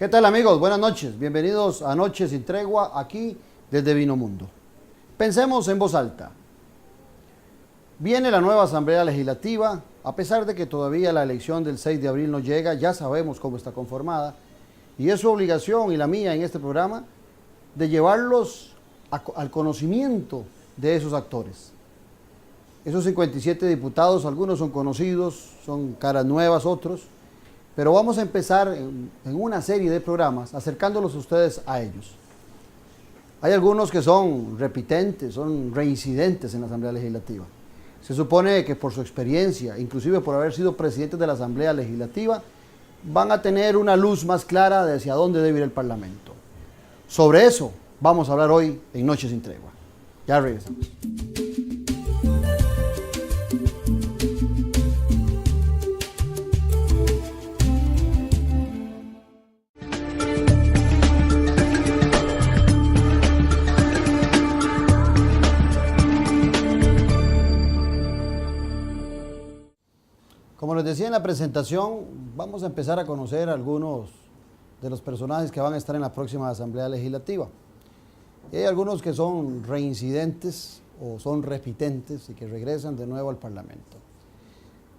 ¿Qué tal, amigos? Buenas noches. Bienvenidos a Noches sin Tregua, aquí desde Vino Mundo. Pensemos en voz alta. Viene la nueva Asamblea Legislativa. A pesar de que todavía la elección del 6 de abril no llega, ya sabemos cómo está conformada. Y es su obligación, y la mía en este programa, de llevarlos al conocimiento de esos actores. Esos 57 diputados, algunos son conocidos, son caras nuevas, otros. Pero vamos a empezar en una serie de programas acercándolos a ustedes a ellos. Hay algunos que son repitentes, son reincidentes en la Asamblea Legislativa. Se supone que por su experiencia, inclusive por haber sido presidentes de la Asamblea Legislativa, van a tener una luz más clara de hacia dónde debe ir el Parlamento. Sobre eso vamos a hablar hoy en Noches sin Tregua. Ya regresamos. Como les decía en la presentación, vamos a empezar a conocer algunos de los personajes que van a estar en la próxima Asamblea Legislativa. Y hay algunos que son reincidentes o son repitentes y que regresan de nuevo al Parlamento.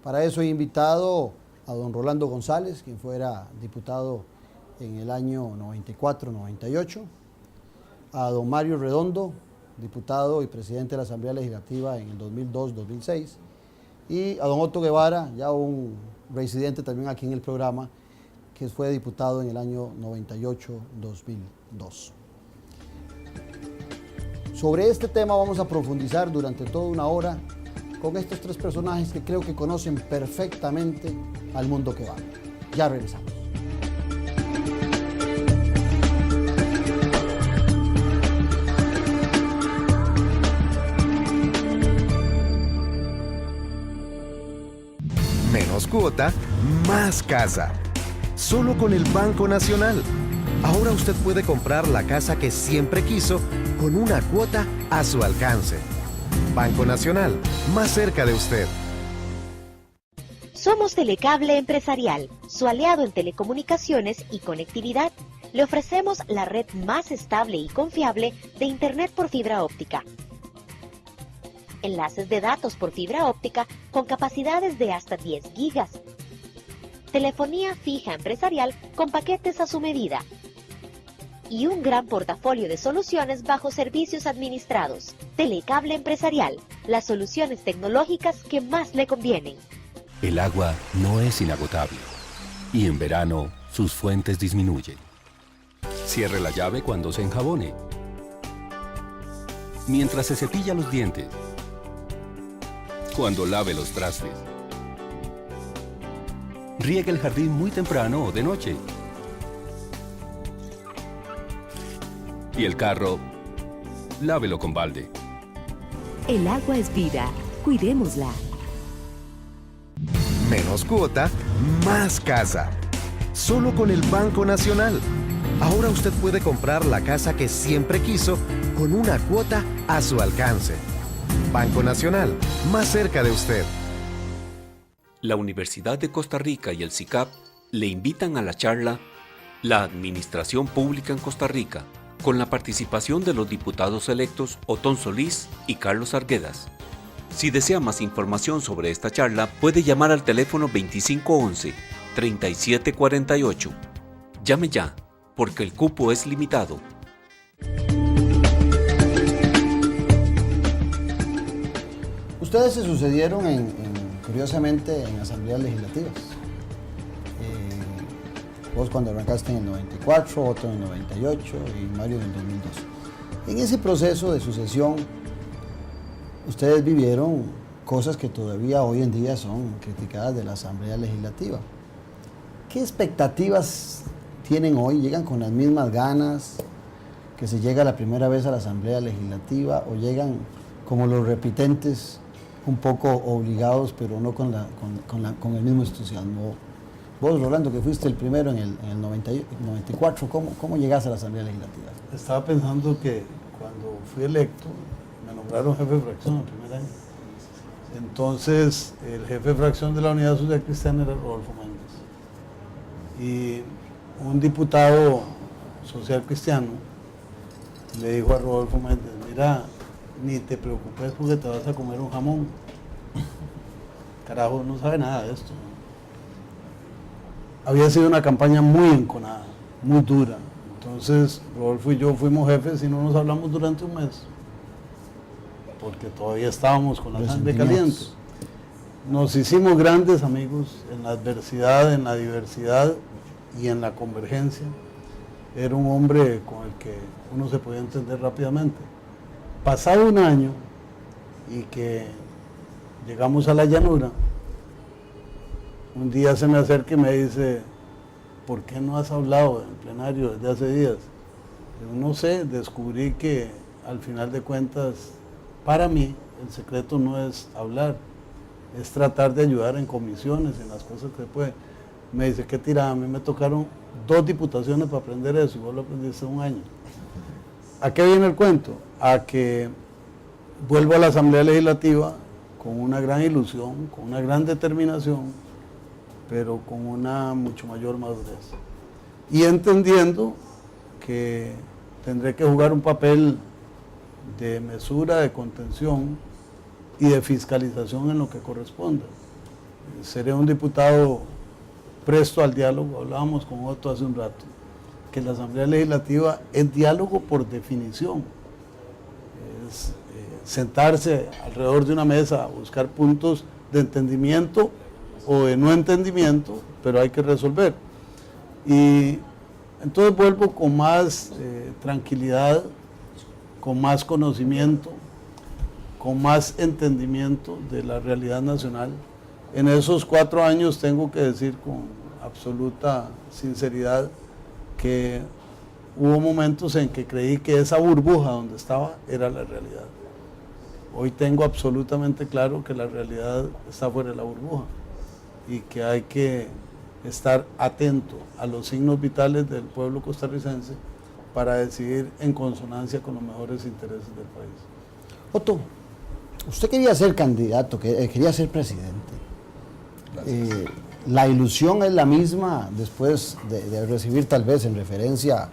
Para eso he invitado a don Rolando González, quien fuera diputado en el año 94-98, a don Mario Redondo, diputado y presidente de la Asamblea Legislativa en el 2002-2006, y a don Otto Guevara, ya un residente también aquí en el programa, que fue diputado en el año 98-2002. Sobre este tema vamos a profundizar durante toda una hora con estos tres personajes que creo que conocen perfectamente al mundo que va. Ya regresamos. Menos cuota, más casa. Solo con el Banco Nacional. Ahora usted puede comprar la casa que siempre quiso con una cuota a su alcance. Banco Nacional, más cerca de usted. Somos Telecable Empresarial, su aliado en telecomunicaciones y conectividad. Le ofrecemos la red más estable y confiable de Internet por fibra óptica. Enlaces de datos por fibra óptica con capacidades de hasta 10 gigas. Telefonía fija empresarial con paquetes a su medida. Y un gran portafolio de soluciones bajo servicios administrados. Telecable Empresarial, las soluciones tecnológicas que más le convienen. El agua no es inagotable y en verano sus fuentes disminuyen. Cierre la llave cuando se enjabone. Mientras se cepilla los dientes. Cuando lave los trastes. Riegue el jardín muy temprano o de noche. Y el carro, lávelo con balde. El agua es vida. Cuidémosla. Menos cuota, más casa. Solo con el Banco Nacional. Ahora usted puede comprar la casa que siempre quiso con una cuota a su alcance. Banco Nacional, más cerca de usted. La Universidad de Costa Rica y el SICAP le invitan a la charla La Administración Pública en Costa Rica, con la participación de los diputados electos Otón Solís y Carlos Arguedas. Si desea más información sobre esta charla, puede llamar al teléfono 2511-3748. Llame ya, porque el cupo es limitado. Ustedes se sucedieron curiosamente en asambleas legislativas. Vos cuando arrancaste en el 94, otro en el 98 y Mario en el 2002. En ese proceso de sucesión, ustedes vivieron cosas que todavía hoy en día son criticadas de la Asamblea Legislativa. ¿Qué expectativas tienen hoy? ¿Llegan con las mismas ganas que se llega la primera vez a la Asamblea Legislativa o llegan como los repitentes, un poco obligados, pero no con el mismo entusiasmo? Vos, Rolando, que fuiste el primero en el 94, ¿cómo llegaste a la Asamblea Legislativa? Estaba pensando que cuando fui electo, me nombraron jefe de fracción el primer año. Entonces, el jefe de fracción de la Unidad Social Cristiana era Rodolfo Méndez. Y un diputado social cristiano le dijo a Rodolfo Méndez, mira, ni te preocupes porque te vas a comer un jamón. Carajo, no sabe nada de esto. Había sido una campaña muy enconada, muy dura. Entonces, Rodolfo y yo fuimos jefes y no nos hablamos durante un mes, porque todavía estábamos con la sangre caliente. Nos hicimos grandes amigos en la adversidad, en la diversidad y en la convergencia. Era un hombre con el que uno se podía entender rápidamente. Pasado un año y que llegamos a la llanura, un día se me acerca y me dice, ¿por qué no has hablado en plenario desde hace días? Yo no sé, descubrí que al final de cuentas, para mí, el secreto no es hablar, es tratar de ayudar en comisiones, en las cosas que se puede. Me dice, qué tirada, a mí me tocaron 2 diputaciones para aprender eso, y vos lo aprendiste un año. ¿A qué viene el cuento? A que vuelvo a la Asamblea Legislativa con una gran ilusión, con una gran determinación, pero con una mucho mayor madurez. Y entendiendo que tendré que jugar un papel de mesura, de contención y de fiscalización en lo que corresponda. Seré un diputado presto al diálogo. Hablábamos con Otto hace un rato, que la Asamblea Legislativa es diálogo por definición. Es sentarse alrededor de una mesa a buscar puntos de entendimiento o de no entendimiento, pero hay que resolver. Y entonces vuelvo con más tranquilidad, con más conocimiento, con más entendimiento de la realidad nacional. En esos 4 años tengo que decir con absoluta sinceridad que hubo momentos en que creí que esa burbuja donde estaba era la realidad. Hoy tengo absolutamente claro que la realidad está fuera de la burbuja y que hay que estar atento a los signos vitales del pueblo costarricense para decidir en consonancia con los mejores intereses del país. Otto, usted quería ser candidato, quería ser presidente. La ilusión es la misma después de recibir, tal vez en referencia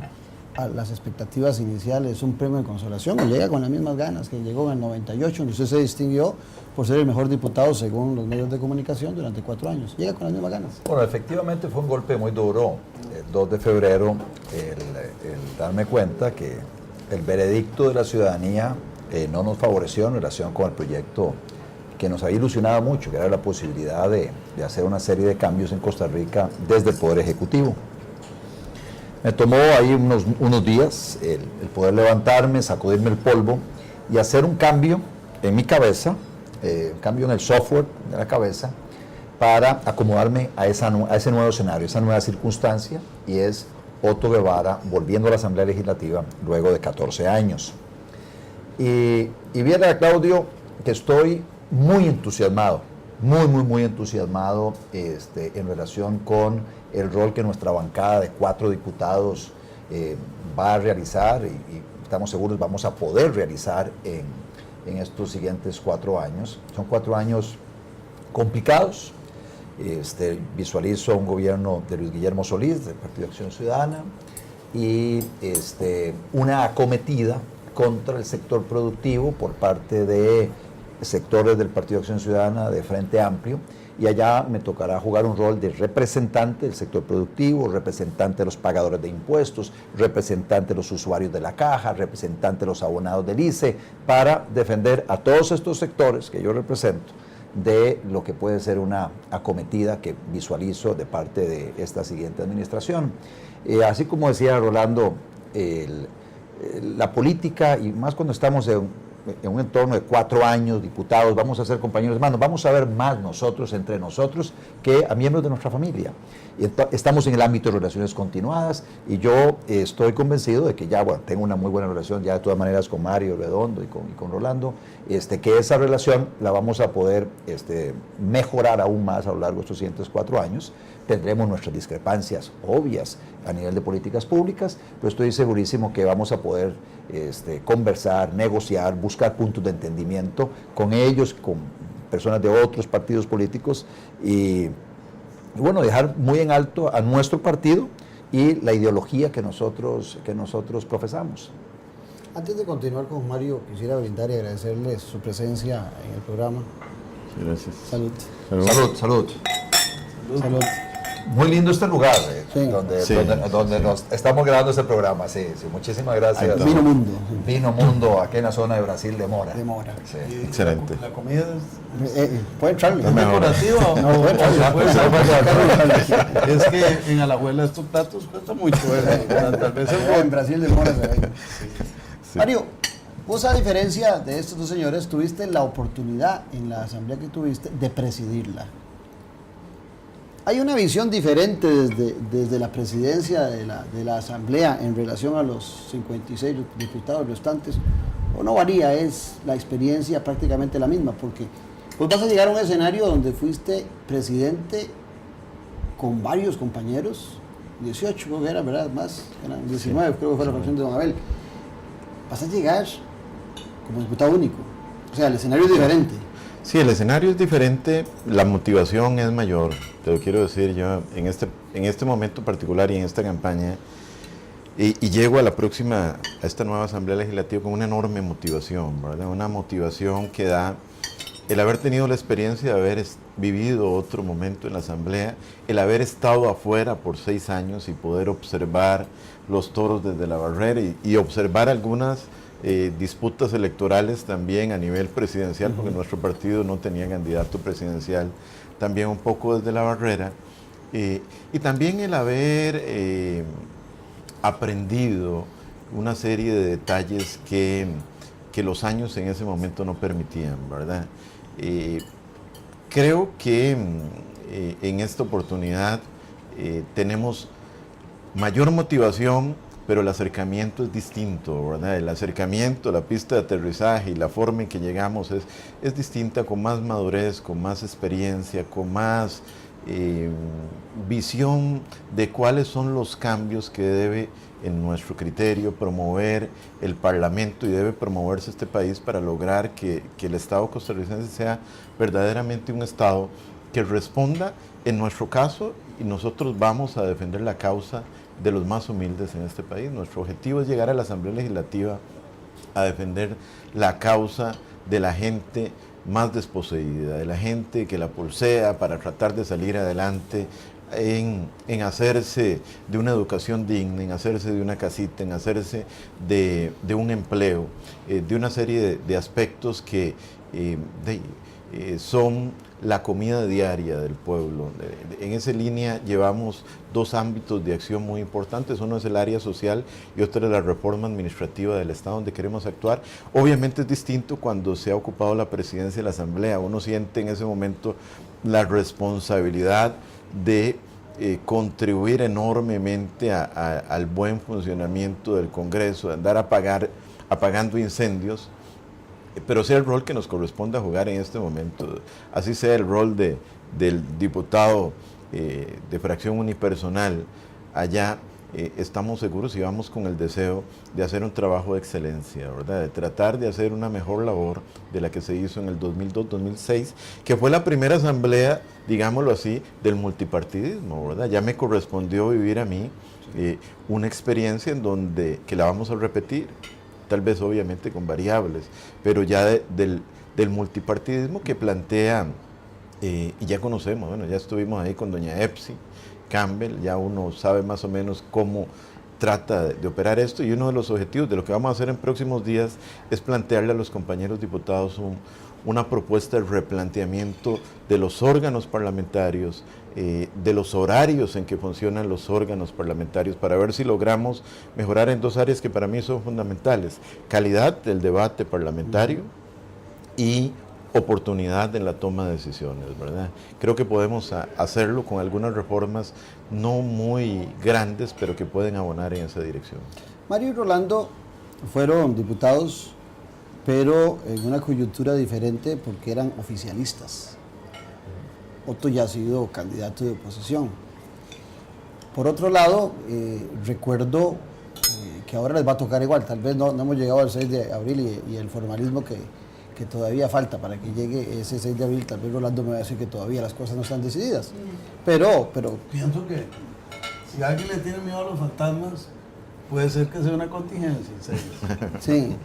a las expectativas iniciales, un premio de consolación, o llega con las mismas ganas que llegó en el 98, donde usted se distinguió por ser el mejor diputado según los medios de comunicación durante 4 años. Llega con las mismas ganas. Bueno, efectivamente fue un golpe muy duro el 2 de febrero el darme cuenta que el veredicto de la ciudadanía no nos favoreció en relación con el proyecto que nos había ilusionado mucho, que era la posibilidad de hacer una serie de cambios en Costa Rica desde el Poder Ejecutivo. Me tomó ahí unos días el poder levantarme, sacudirme el polvo y hacer un cambio en mi cabeza, un cambio en el software de la cabeza, para acomodarme a ese nuevo escenario, esa nueva circunstancia, y es Otto Guevara volviendo a la Asamblea Legislativa luego de 14 años. Y viera, Claudio, que estoy muy entusiasmado, muy entusiasmado en relación con el rol que nuestra bancada de 4 diputados va a realizar y estamos seguros vamos a poder realizar en estos siguientes 4 años. Son 4 años complicados. Visualizo un gobierno de Luis Guillermo Solís, del Partido de Acción Ciudadana, y una acometida contra el sector productivo por parte de sectores del Partido de Acción Ciudadana, de Frente Amplio, y allá me tocará jugar un rol de representante del sector productivo, representante de los pagadores de impuestos, representante de los usuarios de la caja, representante de los abonados del ICE, para defender a todos estos sectores que yo represento de lo que puede ser una acometida que visualizo de parte de esta siguiente administración. Así como decía Rolando, la política, y más cuando estamos en un entorno de 4 años, diputados, vamos a ser compañeros hermanos, vamos a ver más nosotros, entre nosotros, que a miembros de nuestra familia. Y estamos en el ámbito de relaciones continuadas, y yo estoy convencido de que ya, bueno, tengo una muy buena relación ya de todas maneras con Mario Redondo y con Rolando, que esa relación la vamos a poder mejorar aún más a lo largo de estos siguientes 4 años. Tendremos nuestras discrepancias obvias a nivel de políticas públicas, pero estoy segurísimo que vamos a poder conversar, negociar, buscar puntos de entendimiento con ellos, con personas de otros partidos políticos y bueno, dejar muy en alto a nuestro partido y la ideología que nosotros profesamos. Antes de continuar con Mario, quisiera brindar y agradecerle su presencia en el programa. Gracias. Salud. Salud. Salud. Muy lindo este lugar, Sí. donde nos estamos grabando este programa. Sí, muchísimas gracias. Vino Mundo. Vino Mundo, aquí en la zona de Brasil de Mora. De Mora. Sí. Excelente. La comida Puede entrarle. es decorativa. No, puede entrarle. Es que en Alajuela estos platos cuesta mucho. Tal vez En Brasil de Mora se ve. Mario, vos a diferencia de estos dos señores, tuviste la oportunidad en la asamblea que tuviste de presidirla. Hay una visión diferente desde la presidencia de la asamblea en relación a los 56 diputados restantes, o no varía, es la experiencia prácticamente la misma, porque vos vas a llegar a un escenario donde fuiste presidente con varios compañeros, 18 creo que era, ¿verdad? Más, eran 19 creo que fue la fracción de Don Abel. Vas a llegar como diputado único, o sea, el escenario es diferente. Sí, el escenario es diferente, la motivación es mayor, te lo quiero decir yo, en este momento particular y en esta campaña, y llego a esta nueva Asamblea Legislativa con una enorme motivación, ¿verdad? Una motivación que da el haber tenido la experiencia de haber vivido otro momento en la Asamblea, el haber estado afuera por 6 años y poder observar los toros desde la barrera y observar algunas disputas electorales también a nivel presidencial, porque nuestro partido no tenía candidato presidencial, también un poco desde la barrera, y también el haber aprendido una serie de detalles que los años en ese momento no permitían, ¿verdad? Creo que en esta oportunidad tenemos mayor motivación, pero el acercamiento es distinto, ¿verdad? El acercamiento, la pista de aterrizaje y la forma en que llegamos es distinta, con más madurez, con más experiencia, con más visión de cuáles son los cambios que debe, en nuestro criterio, promover el Parlamento y debe promoverse este país para lograr que el Estado costarricense sea verdaderamente un Estado que responda, en nuestro caso, y nosotros vamos a defender la causa de los más humildes en este país. Nuestro objetivo es llegar a la Asamblea Legislativa a defender la causa de la gente más desposeída, de la gente que la pulsea para tratar de salir adelante en hacerse de una educación digna, en hacerse de una casita, en hacerse de un empleo, de una serie de aspectos que son la comida diaria del pueblo. En esa línea llevamos 2 ámbitos de acción muy importantes. Uno es el área social y otro es la reforma administrativa del Estado, donde queremos actuar. Obviamente es distinto cuando se ha ocupado la presidencia de la Asamblea. Uno siente en ese momento la responsabilidad de contribuir enormemente al buen funcionamiento del Congreso, de andar apagando incendios, pero sea el rol que nos corresponde jugar en este momento, así sea el rol del diputado de fracción unipersonal. Allá estamos seguros y vamos con el deseo de hacer un trabajo de excelencia, ¿verdad? De tratar de hacer una mejor labor de la que se hizo en el 2002-2006, que fue la primera asamblea, digámoslo así, del multipartidismo, ¿verdad? Ya me correspondió vivir a mí una experiencia en donde, que la vamos a repetir, tal vez obviamente con variables, pero ya del multipartidismo que plantea, y ya conocemos, bueno, ya estuvimos ahí con doña Epsi Campbell, ya uno sabe más o menos cómo trata de operar esto, y uno de los objetivos de lo que vamos a hacer en próximos días es plantearle a los compañeros diputados una propuesta de replanteamiento de los órganos parlamentarios, de los horarios en que funcionan los órganos parlamentarios, para ver si logramos mejorar en 2 áreas que para mí son fundamentales: calidad del debate parlamentario y oportunidad en la toma de decisiones, ¿verdad? Creo que podemos hacerlo con algunas reformas no muy grandes, pero que pueden abonar en esa dirección. Mario y Rolando fueron diputados, pero en una coyuntura diferente porque eran oficialistas. Otto ya ha sido candidato de oposición. Por otro lado, recuerdo que ahora les va a tocar igual, tal vez no hemos llegado al 6 de abril y el formalismo que todavía falta para que llegue ese 6 de abril. Tal vez Rolando me va a decir que todavía las cosas no están decididas, pero pienso que Si alguien le tiene miedo a los fantasmas, puede ser que sea una contingencia. Sí,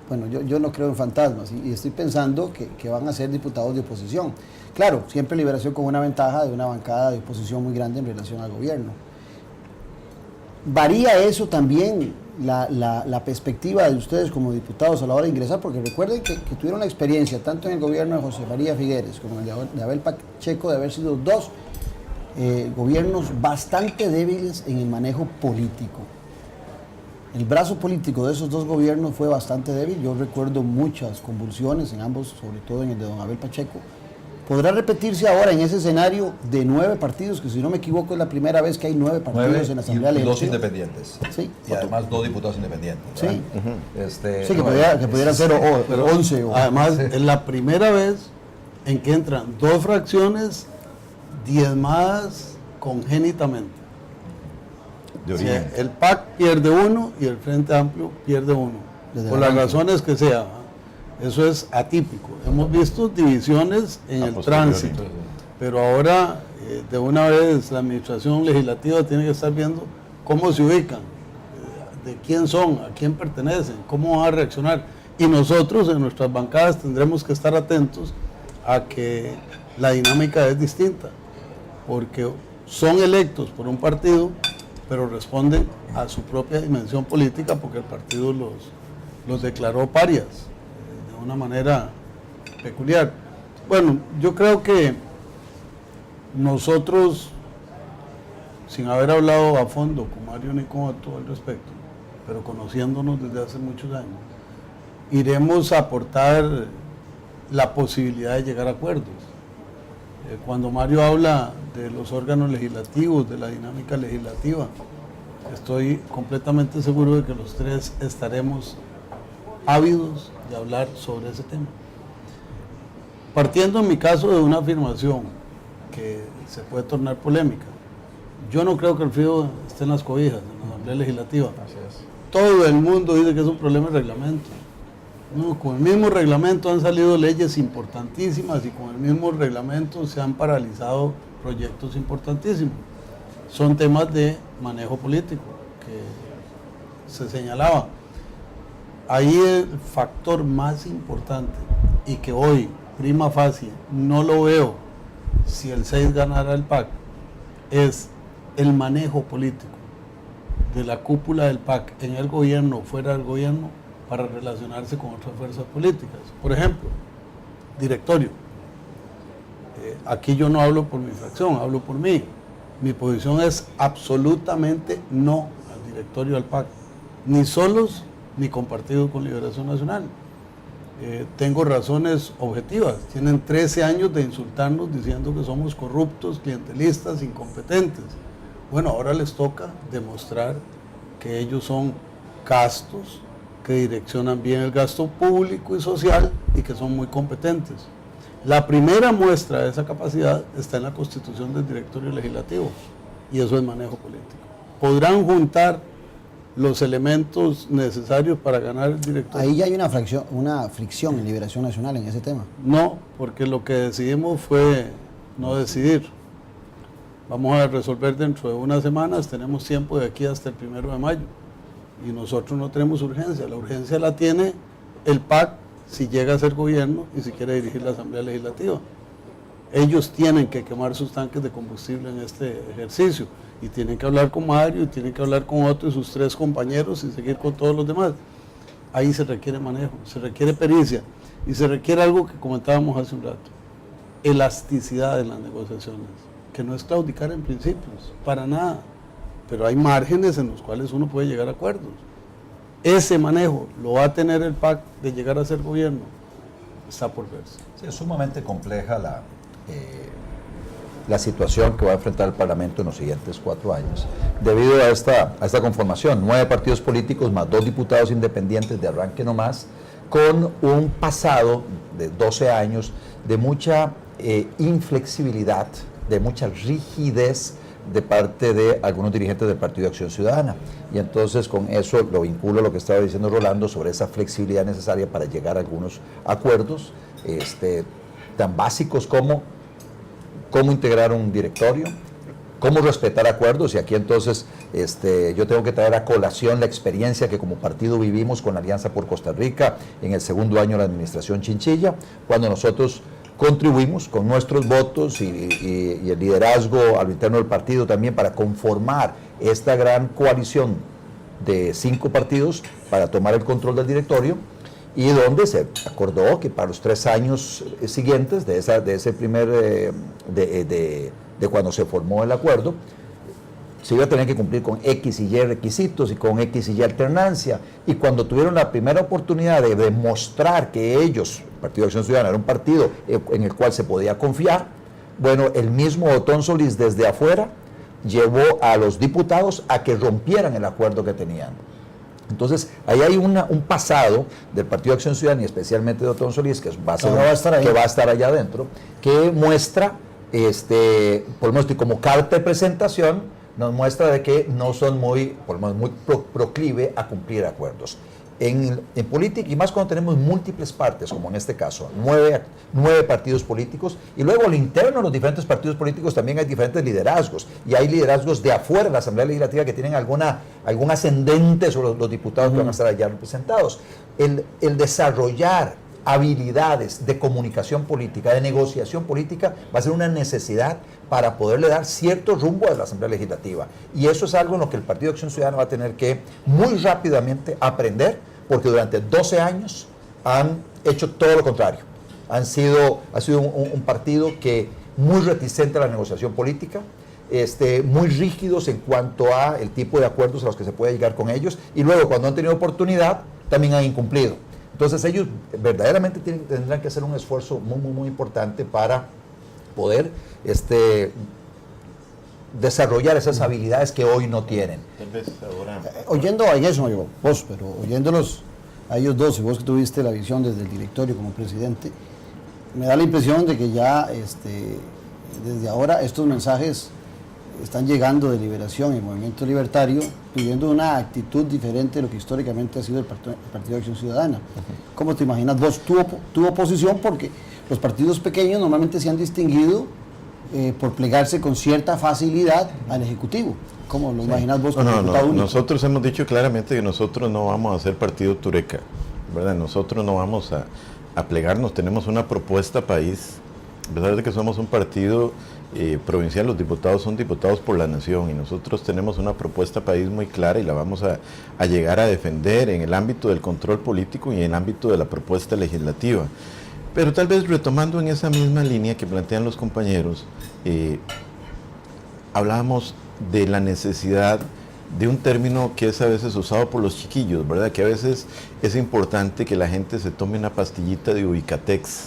bueno, yo no creo en fantasmas y estoy pensando que van a ser diputados de oposición. Claro, siempre Liberación con una ventaja de una bancada de oposición muy grande en relación al gobierno. ¿Varía eso también la perspectiva de ustedes como diputados a la hora de ingresar? Porque recuerden que tuvieron la experiencia, tanto en el gobierno de José María Figueres como en el de Abel Pacheco, de haber sido dos gobiernos bastante débiles en el manejo político. El brazo político de esos dos gobiernos fue bastante débil. Yo recuerdo muchas convulsiones en ambos, sobre todo en el de don Abel Pacheco. ¿Podrá repetirse ahora en ese escenario de 9 partidos, que si no me equivoco es la primera vez que hay 9 partidos en la Asamblea Legislativa? Y 2 Legislativa? independientes. Sí. Y además 2 diputados independientes. Sí. Sí, que pudieran ser 11. Además, es la primera vez en que entran 2 fracciones diezmadas congénitamente. De O origen. sea, el PAC pierde 1 y el Frente Amplio pierde 1. Desde Por las arranque. razones que sea. Eso es atípico. Hemos visto divisiones en el posteriori. tránsito, pero ahora de una vez la administración legislativa tiene que estar viendo cómo se ubican, de quién son, a quién pertenecen, cómo van a reaccionar. Y nosotros en nuestras bancadas tendremos que estar atentos a que la dinámica es distinta, porque son electos por un partido, pero responden a su propia dimensión política porque el partido los declaró parias de una manera peculiar. Bueno, yo creo que nosotros, sin haber hablado a fondo con Mario ni con Otto al respecto, pero conociéndonos desde hace muchos años, iremos a aportar la posibilidad de llegar a acuerdos. Cuando Mario habla de los órganos legislativos, de la dinámica legislativa, estoy completamente seguro de que los tres estaremos ávidos de hablar sobre ese tema. Partiendo en mi caso de una afirmación que se puede tornar polémica, yo no creo que el frío esté en las cobijas en la Asamblea Legislativa. Todo el mundo dice que es un problema de reglamento. No, con el mismo reglamento han salido leyes importantísimas y con el mismo reglamento se han paralizado proyectos importantísimos. Son temas de manejo político que se señalaba. Ahí el factor más importante y que hoy, prima facie, no lo veo si el 6 ganara el PAC, es el manejo político de la cúpula del PAC en el gobierno o fuera del gobierno para relacionarse con otras fuerzas políticas. Por ejemplo, directorio. Aquí yo no hablo por mi fracción, hablo por mí. Mi posición es absolutamente no al directorio del PAC, ni solos ni compartido con Liberación Nacional. Tengo razones objetivas. Tienen 13 años de insultarnos diciendo que somos corruptos, clientelistas, incompetentes. Bueno, ahora les toca demostrar que ellos son castos, que direccionan bien el gasto público y social y que son muy competentes. La primera muestra de esa capacidad está en la constitución del directorio legislativo y eso es manejo político. Podrán juntar los elementos necesarios para ganar el directorio. Ahí ya hay una fricción en Liberación Nacional en ese tema. No, porque lo que decidimos fue no decidir. Vamos a resolver dentro de unas semanas, tenemos tiempo de aquí hasta el 1 de mayo. Y nosotros no tenemos urgencia, la urgencia la tiene el PAC si llega a ser gobierno y si quiere dirigir la Asamblea Legislativa. Ellos tienen que quemar sus tanques de combustible en este ejercicio y tienen que hablar con Mario y tienen que hablar con Otto y sus 3 compañeros y seguir con todos los demás. Ahí se requiere manejo, se requiere pericia y se requiere algo que comentábamos hace un rato, elasticidad en las negociaciones, que no es claudicar en principios, para nada. Pero hay márgenes en los cuales uno puede llegar a acuerdos. Ese manejo lo va a tener el PAC de llegar a ser gobierno, está por verse. Sí, es sumamente compleja la situación que va a enfrentar el Parlamento en los siguientes 4 años, debido a esta conformación, 9 partidos políticos más 2 diputados independientes de arranque nomás, con un pasado de 12 años de mucha inflexibilidad, de mucha rigidez de parte de algunos dirigentes del Partido de Acción Ciudadana. Y entonces con eso lo vinculo a lo que estaba diciendo Rolando sobre esa flexibilidad necesaria para llegar a algunos acuerdos tan básicos como cómo integrar un directorio, cómo respetar acuerdos, y aquí entonces yo tengo que traer a colación la experiencia que como partido vivimos con la Alianza por Costa Rica en el segundo año de la administración Chinchilla, cuando nosotros contribuimos con nuestros votos y el liderazgo a lo interno del partido también para conformar esta gran coalición de 5 partidos para tomar el control del directorio, y donde se acordó que para los 3 años siguientes de ese primer de cuando se formó el acuerdo, se iba a tener que cumplir con X y Y requisitos y con X y Y alternancia, y cuando tuvieron la primera oportunidad de demostrar que ellos, el Partido de Acción Ciudadana, era un partido en el cual se podía confiar, bueno, el mismo Otón Solís desde afuera llevó a los diputados a que rompieran el acuerdo que tenían. Entonces, ahí hay un pasado del Partido de Acción Ciudadana, y especialmente de Otón Solís, que va a estar allá adentro, que muestra, por lo menos como carta de presentación, nos muestra de que no son muy proclive a cumplir acuerdos. En política, y más cuando tenemos múltiples partes, como en este caso, 9 partidos políticos, y luego al interno de los diferentes partidos políticos también hay diferentes liderazgos, y hay liderazgos de afuera de la Asamblea Legislativa que tienen algún ascendente sobre los diputados que van a estar allá representados. El desarrollar habilidades de comunicación política, de negociación política, va a ser una necesidad para poderle dar cierto rumbo a la Asamblea Legislativa. Y eso es algo en lo que el Partido de Acción Ciudadana va a tener que muy rápidamente aprender, porque durante 12 años han hecho todo lo contrario. Ha sido un partido que muy reticente a la negociación política, muy rígidos en cuanto a el tipo de acuerdos a los que se puede llegar con ellos, y luego cuando han tenido oportunidad también han incumplido. Entonces ellos verdaderamente tendrán que hacer un esfuerzo muy, muy, muy importante para poder desarrollar esas habilidades que hoy no tienen. Tal vez ahora... Oyendo a eso, no yo, vos, pero oyéndolos a ellos dos, y vos que tuviste la visión desde el directorio como presidente, me da la impresión de que ya desde ahora estos mensajes están llegando de Liberación y Movimiento Libertario pidiendo una actitud diferente de lo que históricamente ha sido el Partido de Acción Ciudadana. ¿Cómo te imaginas vos tu oposición? Porque los partidos pequeños normalmente se han distinguido por plegarse con cierta facilidad al Ejecutivo. ¿Cómo lo imaginas vos como diputado único? Nosotros hemos dicho claramente que nosotros no vamos a ser partido tureca, ¿verdad? Nosotros no vamos a plegarnos, tenemos una propuesta país, a pesar de que somos un partido provincial, los diputados son diputados por la nación, y nosotros tenemos una propuesta país muy clara y la vamos a llegar a defender en el ámbito del control político y en el ámbito de la propuesta legislativa. Pero tal vez retomando en esa misma línea que plantean los compañeros, hablábamos de la necesidad de un término que es a veces usado por los chiquillos, ¿verdad? Que a veces es importante que la gente se tome una pastillita de ubicatex,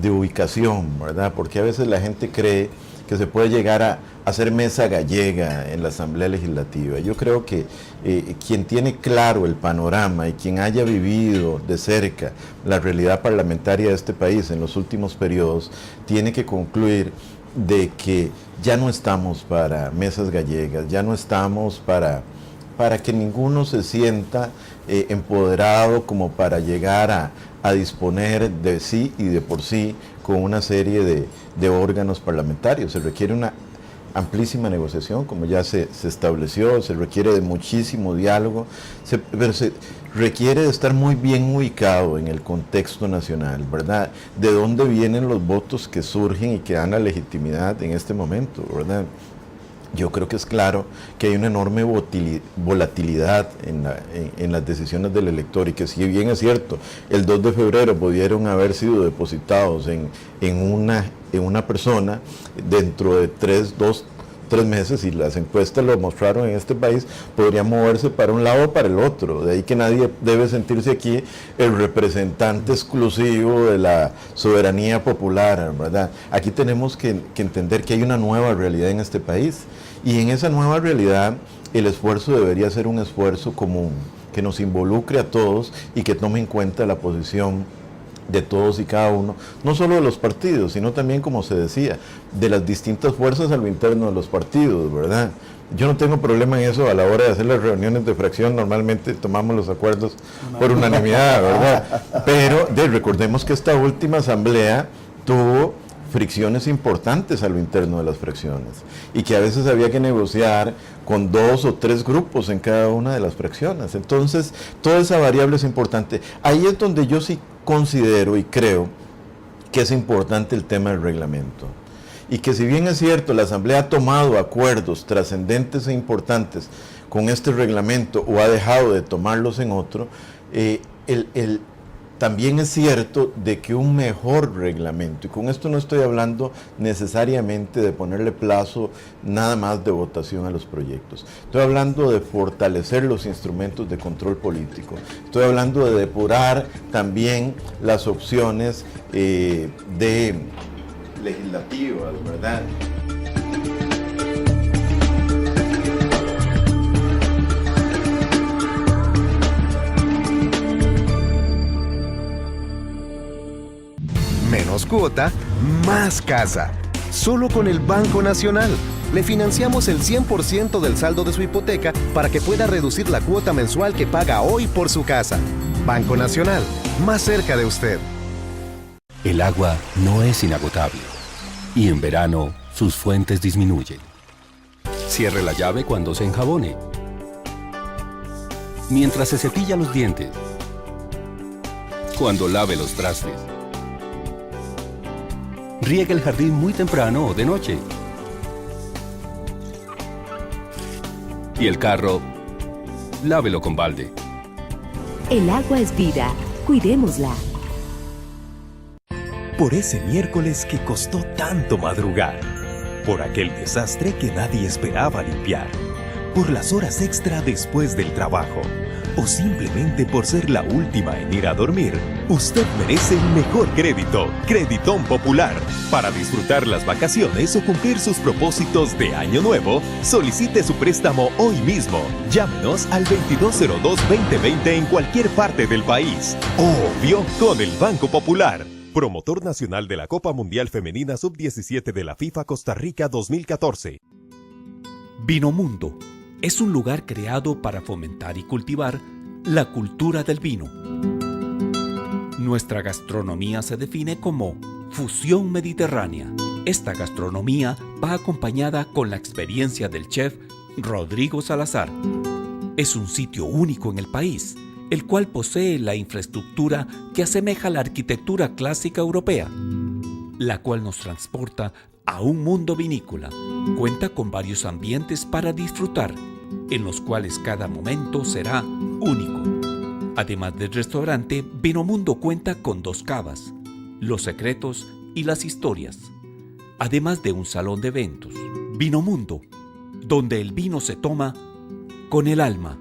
de ubicación, ¿verdad? Porque a veces la gente cree que se puede llegar a hacer mesa gallega en la Asamblea Legislativa. Yo creo que quien tiene claro el panorama y quien haya vivido de cerca la realidad parlamentaria de este país en los últimos periodos, tiene que concluir de que ya no estamos para mesas gallegas, ya no estamos para que ninguno se sienta empoderado como para llegar a disponer de sí y de por sí con una serie de órganos parlamentarios. Se requiere una amplísima negociación, como ya se estableció, se requiere de muchísimo diálogo, pero se requiere de estar muy bien ubicado en el contexto nacional, ¿verdad? De dónde vienen los votos que surgen y que dan la legitimidad en este momento, ¿verdad? Yo creo que es claro que hay una enorme volatilidad en las decisiones del elector, y que si bien es cierto, el 2 de febrero pudieron haber sido depositados en una persona, dentro de 3 meses, y las encuestas lo mostraron en este país, podría moverse para un lado o para el otro. De ahí que nadie debe sentirse aquí el representante exclusivo de la soberanía popular, ¿verdad? Aquí tenemos que entender que hay una nueva realidad en este país, y en esa nueva realidad el esfuerzo debería ser un esfuerzo común, que nos involucre a todos y que tome en cuenta la posición de todos y cada uno, no solo de los partidos, sino también, como se decía, de las distintas fuerzas a lo interno de los partidos, ¿verdad? Yo no tengo problema en eso. A la hora de hacer las reuniones de fracción, normalmente tomamos los acuerdos por unanimidad, ¿verdad? Pero recordemos que esta última asamblea tuvo fricciones importantes a lo interno de las fracciones y que a veces había que negociar con 2 o 3 grupos en cada una de las fracciones. Entonces, toda esa variable es importante. Ahí es donde yo sí considero y creo que es importante el tema del reglamento. Y que si bien es cierto, la Asamblea ha tomado acuerdos trascendentes e importantes con este reglamento o ha dejado de tomarlos en otro, también es cierto de que un mejor reglamento, y con esto no estoy hablando necesariamente de ponerle plazo nada más de votación a los proyectos, estoy hablando de fortalecer los instrumentos de control político, estoy hablando de depurar también las opciones de legislativas, ¿verdad? Menos cuota, más casa. Solo con el Banco Nacional. Le financiamos el 100% del saldo de su hipoteca para que pueda reducir la cuota mensual que paga hoy por su casa. Banco Nacional, más cerca de usted. El agua no es inagotable y en verano sus fuentes disminuyen. Cierre la llave cuando se enjabone. Mientras se cepilla los dientes. Cuando lave los trastes. Riegue el jardín muy temprano o de noche. Y el carro, lávelo con balde. El agua es vida. Cuidémosla. Por ese miércoles que costó tanto madrugar. Por aquel desastre que nadie esperaba limpiar. Por las horas extra después del trabajo. O simplemente por ser la última en ir a dormir, usted merece el mejor crédito, Creditón Popular. Para disfrutar las vacaciones o cumplir sus propósitos de año nuevo, solicite su préstamo hoy mismo. Llámenos al 2202-2020 en cualquier parte del país. Obvio, con el Banco Popular. Promotor nacional de la Copa Mundial Femenina Sub-17 de la FIFA Costa Rica 2014. Vinomundo es un lugar creado para fomentar y cultivar la cultura del vino. Nuestra gastronomía se define como fusión mediterránea. Esta gastronomía va acompañada con la experiencia del chef Rodrigo Salazar. Es un sitio único en el país, el cual posee la infraestructura que asemeja a la arquitectura clásica europea, la cual nos transporta a un mundo vinícola. Cuenta con varios ambientes para disfrutar, en los cuales cada momento será único. Además del restaurante, Vinomundo cuenta con 2 cavas, Los Secretos y Las Historias, además de un salón de eventos. Vinomundo, donde el vino se toma con el alma.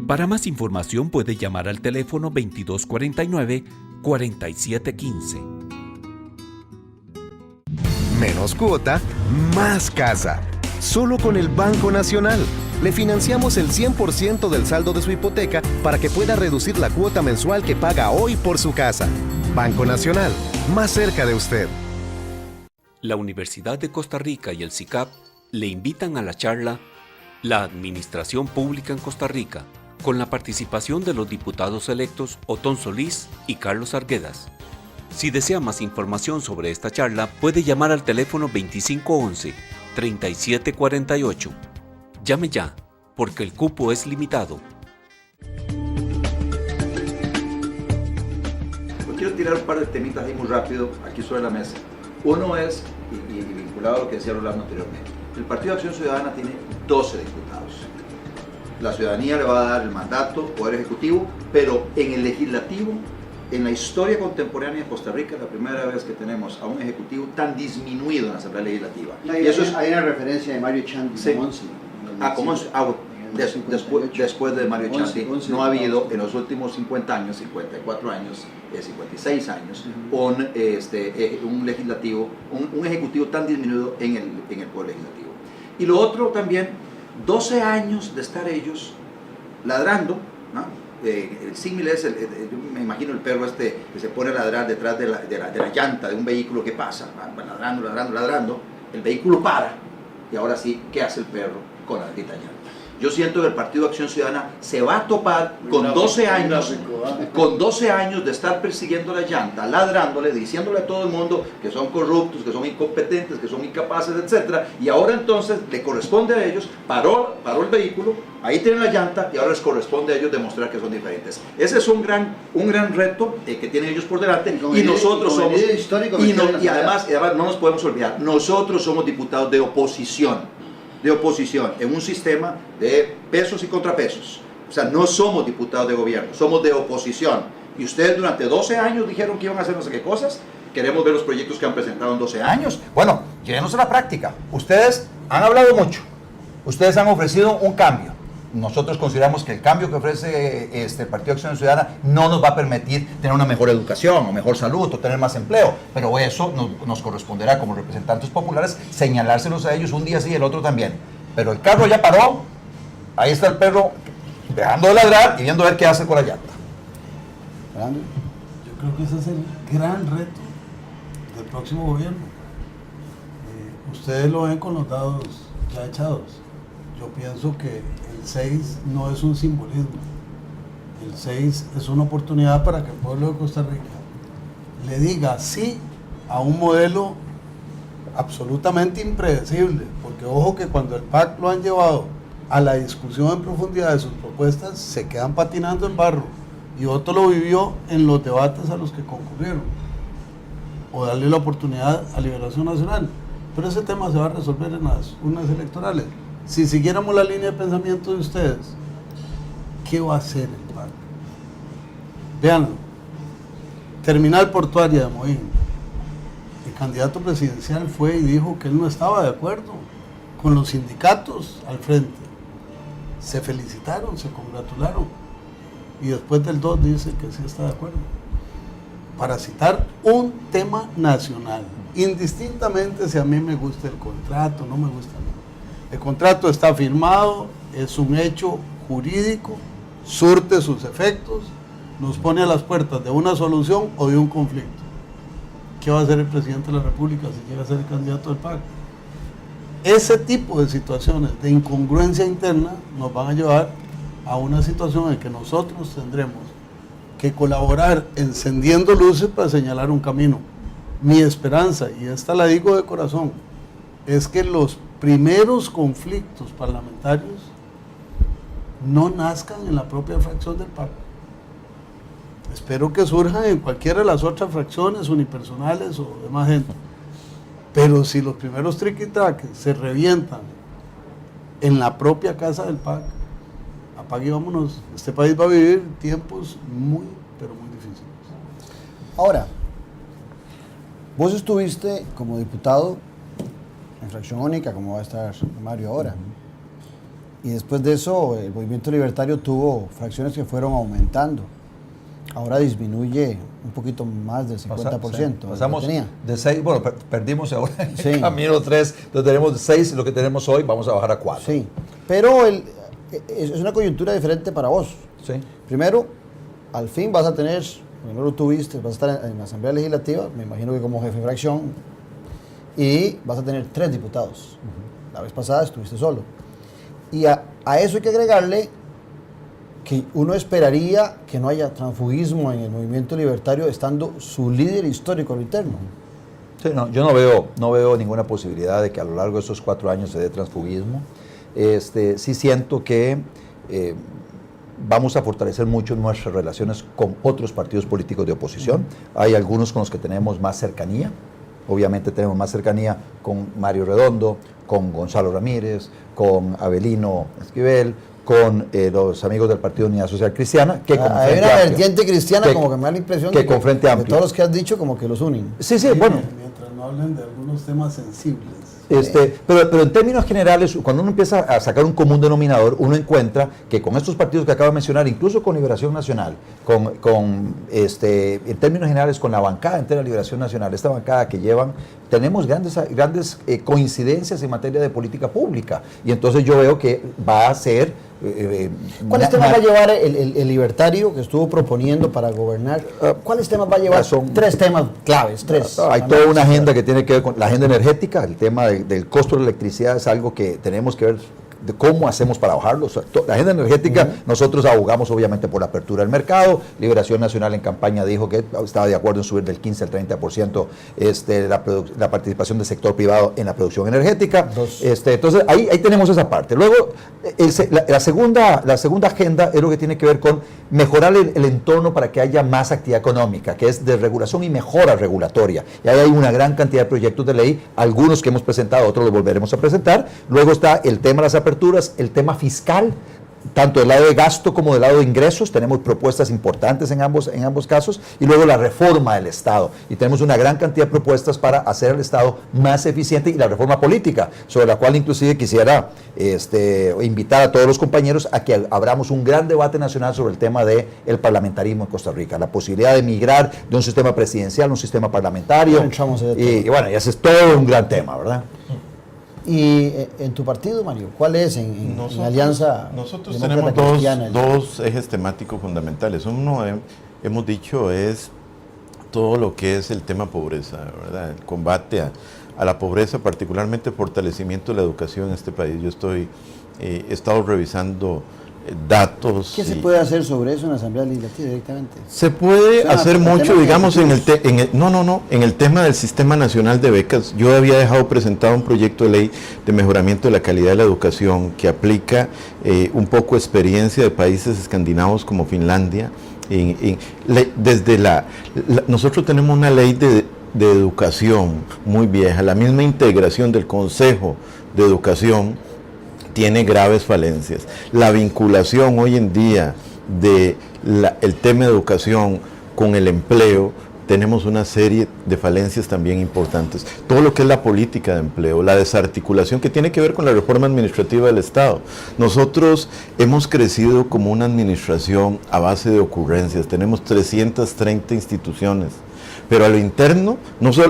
Para más información puede llamar al teléfono 2249-4715. Menos cuota, más casa. Solo con el Banco Nacional. Le financiamos el 100% del saldo de su hipoteca para que pueda reducir la cuota mensual que paga hoy por su casa. Banco Nacional, más cerca de usted. La Universidad de Costa Rica y el SICAP le invitan a la charla La Administración Pública en Costa Rica, con la participación de los diputados electos Otón Solís y Carlos Arguedas. Si desea más información sobre esta charla, puede llamar al teléfono 2511-3748. Llame ya, porque el cupo es limitado. Yo quiero tirar un par de temitas ahí muy rápido, aquí sobre la mesa. Uno es, y vinculado a lo que decía Rolando anteriormente, el Partido de Acción Ciudadana tiene 12 diputados. La ciudadanía le va a dar el mandato, poder ejecutivo, pero en el legislativo, en la historia contemporánea de Costa Rica, es la primera vez que tenemos a un ejecutivo tan disminuido en la Asamblea Legislativa. Y eso hay una referencia de Mario Chanti, sí. Después de Mario Chanti, no ha habido en los últimos 50 años, 54 años, 56 años, un legislativo, un ejecutivo tan disminuido en el poder legislativo. Y lo otro también, 12 años de estar ellos ladrando, ¿no? El símil es, yo me imagino el perro que se pone a ladrar detrás de la llanta de un vehículo que pasa, ladrando, el vehículo para, y ahora sí, ¿qué hace el perro con la maldita llanta? Yo siento que el Partido de Acción Ciudadana se va a topar con 12 años de estar persiguiendo la llanta, ladrándole, diciéndole a todo el mundo que son corruptos, que son incompetentes, que son incapaces, etc. Y ahora entonces le corresponde a ellos, paró el vehículo, ahí tienen la llanta y ahora les corresponde a ellos demostrar que son diferentes. Ese es un gran reto que tienen ellos por delante y nosotros somos, y además no nos podemos olvidar, nosotros somos diputados de oposición en un sistema de pesos y contrapesos. O sea, no somos diputados de gobierno, somos de oposición. Y ustedes durante 12 años dijeron que iban a hacer no sé qué cosas. Queremos ver los proyectos que han presentado en 12 años. Bueno, llévenos a la práctica. Ustedes han hablado mucho. Ustedes han ofrecido un cambio. Nosotros consideramos que el cambio que ofrece el Partido de Acción Ciudadana no nos va a permitir tener una mejor educación, o mejor salud, o tener más empleo, pero eso nos corresponderá como representantes populares señalárselos a ellos un día sí y el otro también. Pero el carro ya paró, ahí está el perro dejando de ladrar y viendo a ver qué hace con la llanta. Yo creo que ese es el gran reto del próximo gobierno. Ustedes lo ven con los dados ya echados. Yo pienso que el 6 no es un simbolismo. El 6 es una oportunidad para que el pueblo de Costa Rica le diga sí a un modelo absolutamente impredecible. Porque ojo que cuando el PAC lo han llevado a la discusión en profundidad de sus propuestas, se quedan patinando en barro. Y Otto lo vivió en los debates a los que concurrieron. O darle la oportunidad a Liberación Nacional. Pero ese tema se va a resolver en las urnas electorales. Si siguiéramos la línea de pensamiento de ustedes, ¿qué va a hacer el PAC? Veanlo. Terminal portuaria de Moín. El candidato presidencial fue y dijo que él no estaba de acuerdo con los sindicatos al frente. Se felicitaron, se congratularon. Y después del 2 dice que sí está de acuerdo. Para citar un tema nacional. Indistintamente si a mí me gusta el contrato, no me gusta nada. El contrato está firmado, es un hecho jurídico, surte sus efectos, nos pone a las puertas de una solución o de un conflicto. ¿Qué va a hacer el presidente de la República si llega a ser el candidato del PAC? Ese tipo de situaciones de incongruencia interna nos van a llevar a una situación en que nosotros tendremos que colaborar encendiendo luces para señalar un camino. Mi esperanza, y esta la digo de corazón, es que los primeros conflictos parlamentarios no nazcan en la propia fracción del PAC. Espero que surjan en cualquiera de las otras fracciones unipersonales o demás gente. Pero si los primeros triquitraques se revientan en la propia casa del PAC, apague y vámonos. Este país va a vivir tiempos muy, pero muy difíciles. Ahora, vos estuviste como diputado en fracción única, como va a estar Mario ahora. Y después de eso, el movimiento libertario tuvo fracciones que fueron aumentando. Ahora disminuye un poquito más del 50%. Pasamos de 6, bueno, perdimos ahora en el camino 3, entonces tenemos 6, lo que tenemos hoy vamos a bajar a 4. Sí, pero es una coyuntura diferente para vos. Sí. Primero, al fin vas a tener, primero lo tuviste, vas a estar en la Asamblea Legislativa, me imagino que como jefe de fracción, y vas a tener 3 diputados. La vez pasada estuviste solo. Y a eso hay que agregarle que uno esperaría que no haya transfugismo en el movimiento libertario estando su líder histórico a lo interno. Sí, no, yo no veo ninguna posibilidad de que a lo largo de esos 4 años se dé transfugismo. Sí siento que vamos a fortalecer mucho nuestras relaciones con otros partidos políticos de oposición. Hay algunos con los que tenemos más cercanía. Obviamente tenemos más cercanía con Mario Redondo, con Gonzalo Ramírez, con Abelino Esquivel, con los amigos del Partido Unidad Social Cristiana, que con hay una vertiente cristiana como que me da la impresión que con Frente Amplio. De todos los que has dicho como que los unen. Sí, bueno. Mientras no hablen de algunos temas sensibles. Pero en términos generales, cuando uno empieza a sacar un común denominador, uno encuentra que con estos partidos que acabo de mencionar, incluso con Liberación Nacional, en términos generales con la bancada entera de Liberación Nacional, esta bancada que llevan, tenemos grandes coincidencias en materia de política pública. Y entonces yo veo que va a ser... ¿Cuáles temas va a llevar el libertario que estuvo proponiendo para gobernar? ¿Cuáles temas va a llevar? Son 3 temas claves, 3. Hay toda una agenda que tiene que ver con la agenda energética, el tema del costo de la electricidad es algo que tenemos que ver de cómo hacemos para bajarlo. O sea, la agenda energética, nosotros abogamos obviamente por la apertura del mercado. Liberación Nacional en campaña dijo que estaba de acuerdo en subir del 15 al 30% la participación del sector privado en la producción energética. Entonces ahí tenemos esa parte. Luego la segunda agenda es lo que tiene que ver con mejorar el entorno para que haya más actividad económica, que es de regulación y mejora regulatoria. Y ahí hay una gran cantidad de proyectos de ley, algunos que hemos presentado, otros los volveremos a presentar. Luego está el tema de las aperturas, el tema fiscal, tanto del lado de gasto como del lado de ingresos. Tenemos propuestas importantes en ambos casos, y luego la reforma del Estado, y tenemos una gran cantidad de propuestas para hacer el Estado más eficiente, y la reforma política, sobre la cual inclusive quisiera invitar a todos los compañeros a que abramos un gran debate nacional sobre el tema del parlamentarismo en Costa Rica, la posibilidad de migrar de un sistema presidencial a un sistema parlamentario, y bueno, y ese es todo un gran tema, ¿verdad? Y en tu partido, Mario, ¿cuál es en Alianza? Nosotros tenemos dos ejes temáticos fundamentales. Uno, hemos dicho, es todo lo que es el tema pobreza, ¿verdad? El combate a la pobreza, particularmente fortalecimiento de la educación en este país. Yo he estado revisando datos. ¿Qué se puede hacer sobre eso en la Asamblea Legislativa directamente? Se puede hacer mucho, digamos, en el tema del Sistema Nacional de Becas. Yo había dejado presentado un proyecto de ley de mejoramiento de la calidad de la educación que aplica un poco experiencia de países escandinavos como Finlandia. Nosotros tenemos una ley de educación muy vieja, la misma integración del Consejo de Educación tiene graves falencias. La vinculación hoy en día del tema de educación con el empleo, tenemos una serie de falencias también importantes. Todo lo que es la política de empleo, la desarticulación que tiene que ver con la reforma administrativa del Estado. Nosotros hemos crecido como una administración a base de ocurrencias, tenemos 330 instituciones, pero a lo interno,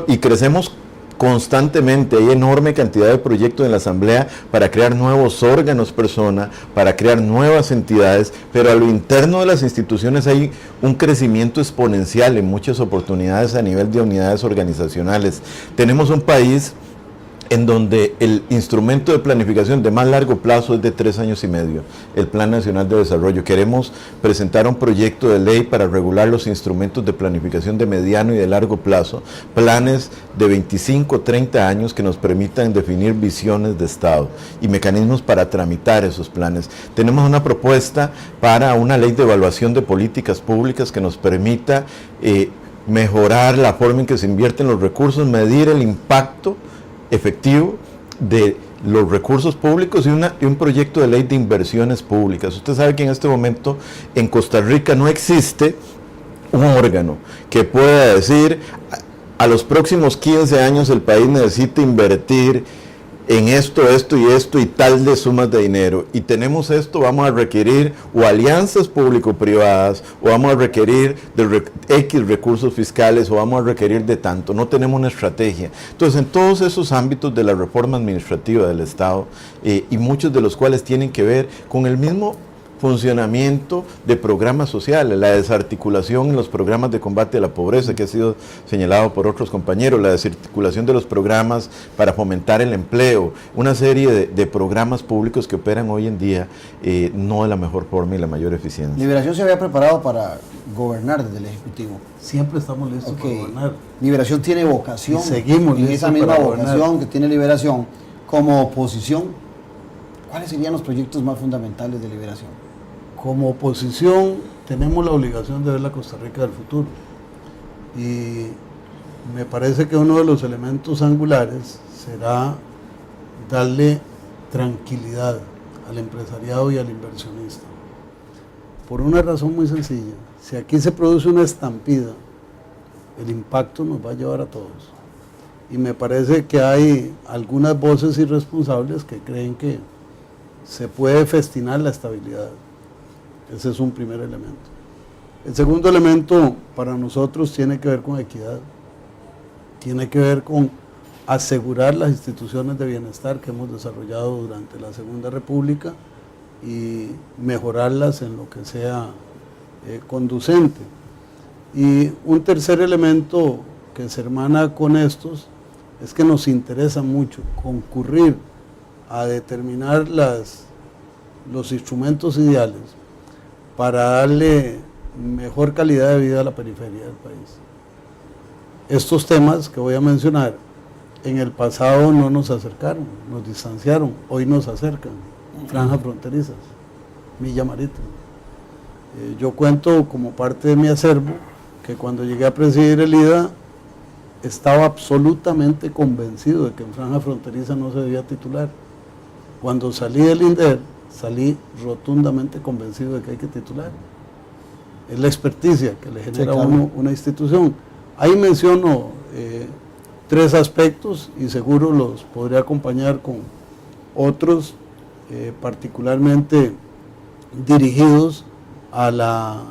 y crecemos constantemente, hay enorme cantidad de proyectos en la Asamblea para crear nuevos órganos persona, para crear nuevas entidades, pero a lo interno de las instituciones hay un crecimiento exponencial en muchas oportunidades a nivel de unidades organizacionales. Tenemos un país en donde el instrumento de planificación de más largo plazo es de 3 años y medio, el Plan Nacional de Desarrollo. Queremos presentar un proyecto de ley para regular los instrumentos de planificación de mediano y de largo plazo, planes de 25, 30 años que nos permitan definir visiones de Estado y mecanismos para tramitar esos planes. Tenemos una propuesta para una ley de evaluación de políticas públicas que nos permita mejorar la forma en que se invierten los recursos, medir el impacto efectivo de los recursos públicos y un proyecto de ley de inversiones públicas. Usted sabe que en este momento en Costa Rica no existe un órgano que pueda decir a los próximos 15 años el país necesita invertir en esto y tal de sumas de dinero, y tenemos esto, vamos a requerir o alianzas público-privadas, o vamos a requerir de X recursos fiscales, o vamos a requerir de tanto. No tenemos una estrategia. Entonces, en todos esos ámbitos de la reforma administrativa del Estado, y muchos de los cuales tienen que ver con el mismo funcionamiento de programas sociales, la desarticulación en los programas de combate a la pobreza, que ha sido señalado por otros compañeros, la desarticulación de los programas para fomentar el empleo, una serie de programas públicos que operan hoy en día no de la mejor forma y la mayor eficiencia. Liberación se había preparado para gobernar desde el Ejecutivo. Siempre estamos listos para gobernar. Liberación tiene vocación, y seguimos y esa misma vocación que tiene Liberación como oposición. ¿Cuáles serían los proyectos más fundamentales de Liberación? Como oposición tenemos la obligación de ver la Costa Rica del futuro, y me parece que uno de los elementos angulares será darle tranquilidad al empresariado y al inversionista, por una razón muy sencilla: si aquí se produce una estampida, el impacto nos va a llevar a todos, y me parece que hay algunas voces irresponsables que creen que se puede festinar la estabilidad. Ese es un primer elemento. El segundo elemento para nosotros tiene que ver con equidad, tiene que ver con asegurar las instituciones de bienestar que hemos desarrollado durante la Segunda República y mejorarlas en lo que sea conducente. Y un tercer elemento que se hermana con estos es que nos interesa mucho concurrir a determinar los instrumentos ideales para darle mejor calidad de vida a la periferia del país. Estos temas que voy a mencionar en el pasado no nos acercaron, nos distanciaron, hoy nos acercan. Franjas fronterizas, milla marítima. Yo cuento como parte de mi acervo que cuando llegué a presidir el IDA estaba absolutamente convencido de que en franja fronteriza no se debía titular. Cuando salí del INDER, salí rotundamente convencido de que hay que titular. Es la experticia que le genera a uno una institución. Ahí menciono 3 aspectos y seguro los podré acompañar con otros, particularmente dirigidos a la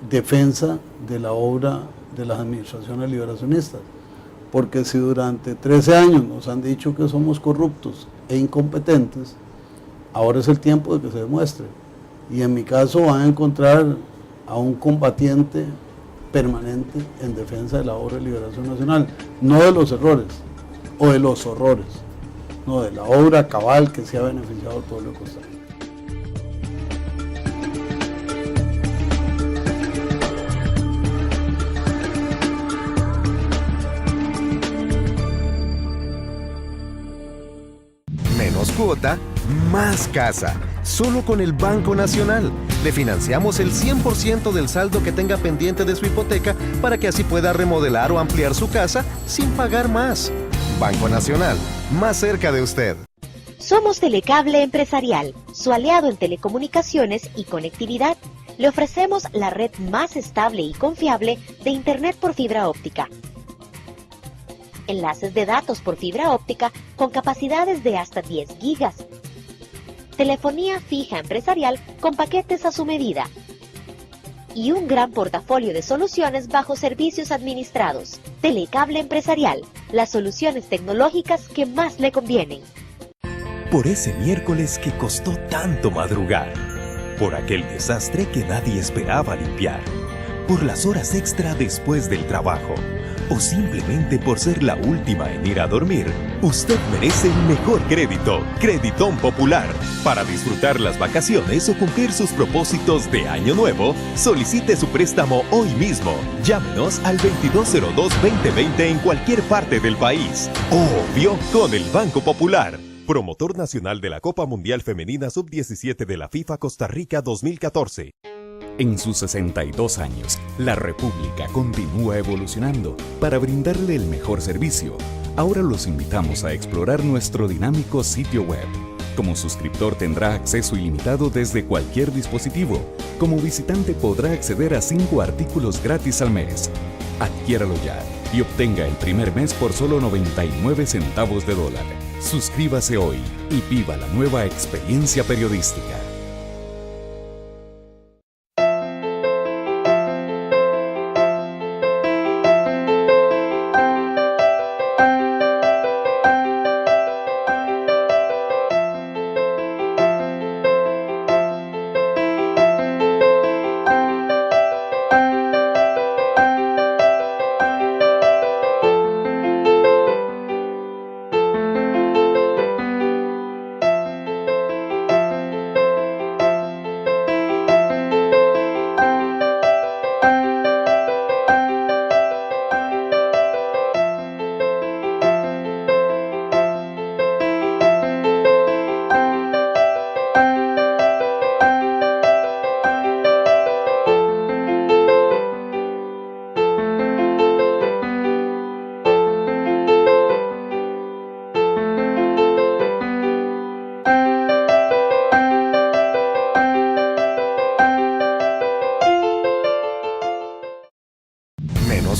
defensa de la obra de las administraciones liberacionistas. Porque si durante 13 años nos han dicho que somos corruptos e incompetentes, ahora es el tiempo de que se demuestre. Y en mi caso van a encontrar a un combatiente permanente en defensa de la obra de liberación nacional, no de los errores o de los horrores, no, de la obra cabal que se ha beneficiado al pueblo de Costa Rica. Menos cuota, más casa. Solo con el Banco Nacional. Le financiamos el 100% del saldo que tenga pendiente de su hipoteca para que así pueda remodelar o ampliar su casa sin pagar más. Banco Nacional, más cerca de usted. Somos Telecable Empresarial, su aliado en telecomunicaciones y conectividad. Le ofrecemos la red más estable y confiable de Internet por fibra óptica. Enlaces de datos por fibra óptica con capacidades de hasta 10 gigas. Telefonía fija empresarial con paquetes a su medida. Y un gran portafolio de soluciones bajo servicios administrados. Telecable Empresarial, las soluciones tecnológicas que más le convienen. Por ese miércoles que costó tanto madrugar. Por aquel desastre que nadie esperaba limpiar. Por las horas extra después del trabajo. O simplemente por ser la última en ir a dormir, usted merece el mejor crédito, Creditón Popular. Para disfrutar las vacaciones o cumplir sus propósitos de año nuevo, solicite su préstamo hoy mismo. Llámenos al 2202-2020 en cualquier parte del país. Obvio, con el Banco Popular. Promotor nacional de la Copa Mundial Femenina Sub-17 de la FIFA Costa Rica 2014. En sus 62 años, la República continúa evolucionando para brindarle el mejor servicio. Ahora los invitamos a explorar nuestro dinámico sitio web. Como suscriptor tendrá acceso ilimitado desde cualquier dispositivo. Como visitante podrá acceder a 5 artículos gratis al mes. Adquiéralo ya y obtenga el primer mes por solo 99 centavos de dólar. Suscríbase hoy y viva la nueva experiencia periodística.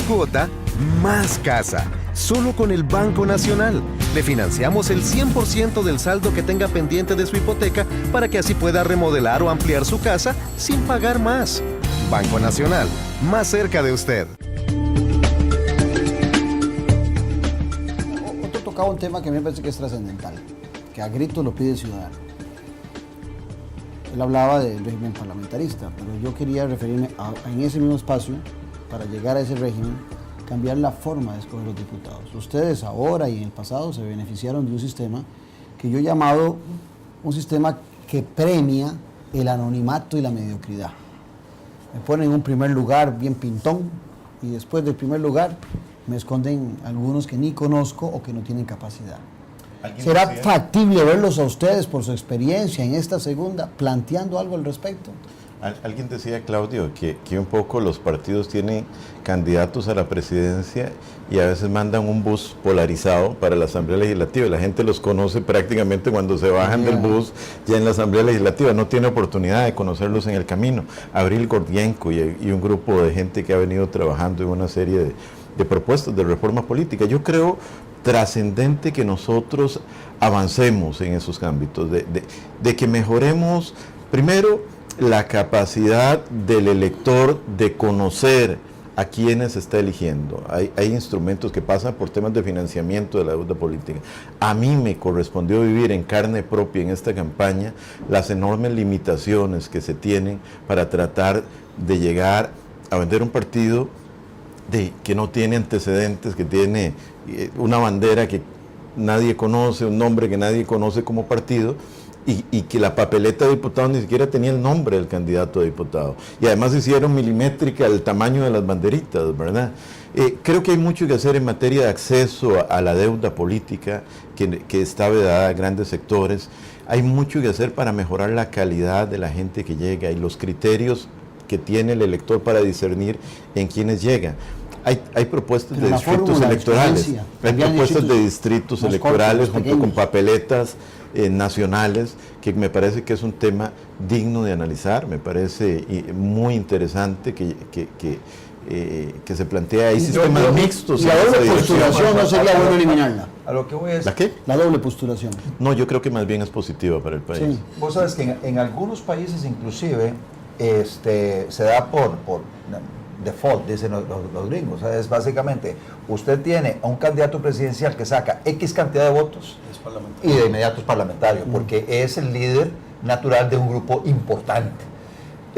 Cuota, más casa. Solo con el Banco Nacional. Le financiamos el 100% del saldo que tenga pendiente de su hipoteca para que así pueda remodelar o ampliar su casa sin pagar más. Banco Nacional, más cerca de usted. Otro tocaba un tema que a mí me parece que es trascendental, que a gritos lo pide el ciudadano. Él hablaba del régimen parlamentarista, pero yo quería referirme en ese mismo espacio, para llegar a ese régimen, cambiar la forma de escoger los diputados. Ustedes ahora y en el pasado se beneficiaron de un sistema que yo he llamado un sistema que premia el anonimato y la mediocridad. Me ponen en un primer lugar bien pintón y después del primer lugar me esconden algunos que ni conozco o que no tienen capacidad. ¿Será factible verlos a ustedes por su experiencia en esta segunda planteando algo al respecto? Alguien decía, Claudio, que un poco los partidos tienen candidatos a la presidencia y a veces mandan un bus polarizado para la Asamblea Legislativa. La gente los conoce prácticamente cuando se bajan del bus ya en la Asamblea Legislativa. No tiene oportunidad de conocerlos en el camino. Abril Gordienko y un grupo de gente que ha venido trabajando en una serie de propuestas de reforma política. Yo creo trascendente que nosotros avancemos en esos ámbitos, de que mejoremos primero la capacidad del elector de conocer a quienes está eligiendo. Hay instrumentos que pasan por temas de financiamiento de la deuda política. A mí me correspondió vivir en carne propia en esta campaña las enormes limitaciones que se tienen para tratar de llegar a vender un partido que no tiene antecedentes, que tiene una bandera que nadie conoce, un nombre que nadie conoce como partido, y que la papeleta de diputado ni siquiera tenía el nombre del candidato a diputado. Y además hicieron milimétrica el tamaño de las banderitas, ¿verdad? Creo que hay mucho que hacer en materia de acceso a la deuda política, que está vedada a grandes sectores. Hay mucho que hacer para mejorar la calidad de la gente que llega y los criterios que tiene el elector para discernir en quienes llegan. Hay propuestas de distritos electorales, hay propuestas de distritos electorales junto con papeletas nacionales, que me parece que es un tema digno de analizar, me parece muy interesante que se plantea ahí sistemas mixtos. ¿Y la doble postulación no sería bueno eliminarla? A lo que voy es... ¿La qué? La doble postulación. No, yo creo que más bien es positiva para el país. Sí. Vos sabes que en algunos países inclusive se da por default, dicen los gringos. O sea, es básicamente, usted tiene a un candidato presidencial que saca X cantidad de votos y de inmediato es parlamentario, porque es el líder natural de un grupo importante.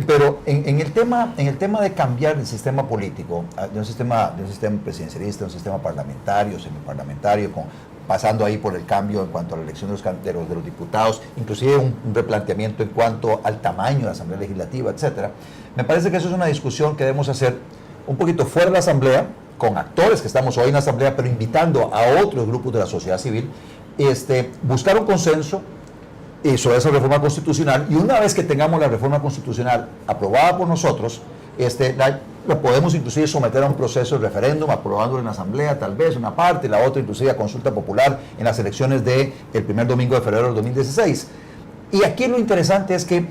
Pero en el tema de cambiar el sistema político, de un sistema presidencialista a un sistema parlamentario, semiparlamentario, pasando ahí por el cambio en cuanto a la elección de los diputados, inclusive un replanteamiento en cuanto al tamaño de la Asamblea Legislativa, etcétera. Me parece que eso es una discusión que debemos hacer un poquito fuera de la Asamblea, con actores que estamos hoy en la Asamblea, pero invitando a otros grupos de la sociedad civil, buscar un consenso sobre esa reforma constitucional, y una vez que tengamos la reforma constitucional aprobada por nosotros, lo podemos inclusive someter a un proceso de referéndum, aprobándolo en la Asamblea, tal vez una parte, la otra inclusive a consulta popular en las elecciones del primer domingo de febrero del 2016. Y aquí lo interesante es que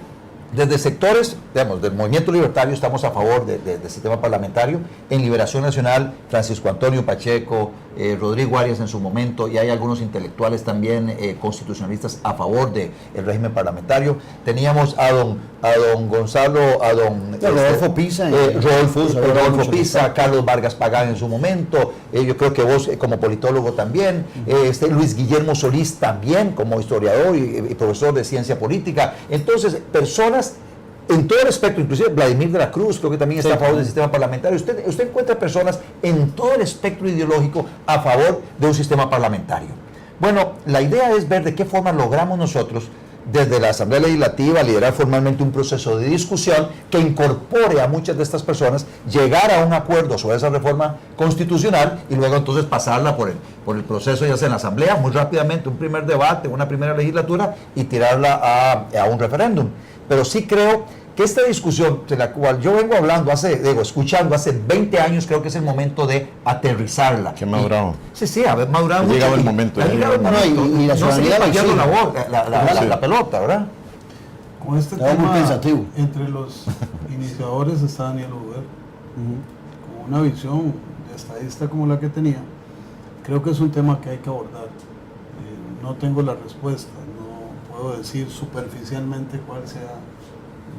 desde sectores, digamos, del movimiento libertario estamos a favor del sistema parlamentario. En Liberación Nacional, Francisco Antonio Pacheco, Rodrigo Arias en su momento, y hay algunos intelectuales también constitucionalistas a favor del régimen parlamentario. Teníamos a don Gonzalo, Rodolfo Pisa, Rodolfo Pisa, Carlos Vargas Pagán en su momento, yo creo que vos como politólogo también, Luis Guillermo Solís también como historiador y profesor de ciencia política. Entonces, personas en todo el espectro, inclusive Vladimir de la Cruz, creo que también está a favor del sistema parlamentario. Usted encuentra personas en todo el espectro ideológico a favor de un sistema parlamentario. Bueno, la idea es ver de qué forma logramos nosotros, desde la Asamblea Legislativa, liderar formalmente un proceso de discusión que incorpore a muchas de estas personas, llegar a un acuerdo sobre esa reforma constitucional y luego entonces pasarla por el proceso, ya sea en la Asamblea, muy rápidamente, un primer debate, una primera legislatura y tirarla a un referéndum. Pero sí creo que esta discusión, de la cual yo vengo hablando escuchando hace 20 años, creo que es el momento de aterrizarla. Que madurado. Sí, ha madurado mucho. Llegado el momento. Y la ciudadanía la pelota, ¿verdad? Con este tema, entre los iniciadores está Daniel Uber, con una visión de estadista como la que tenía. Creo que es un tema que hay que abordar. No tengo la respuesta, no puedo decir superficialmente cuál sea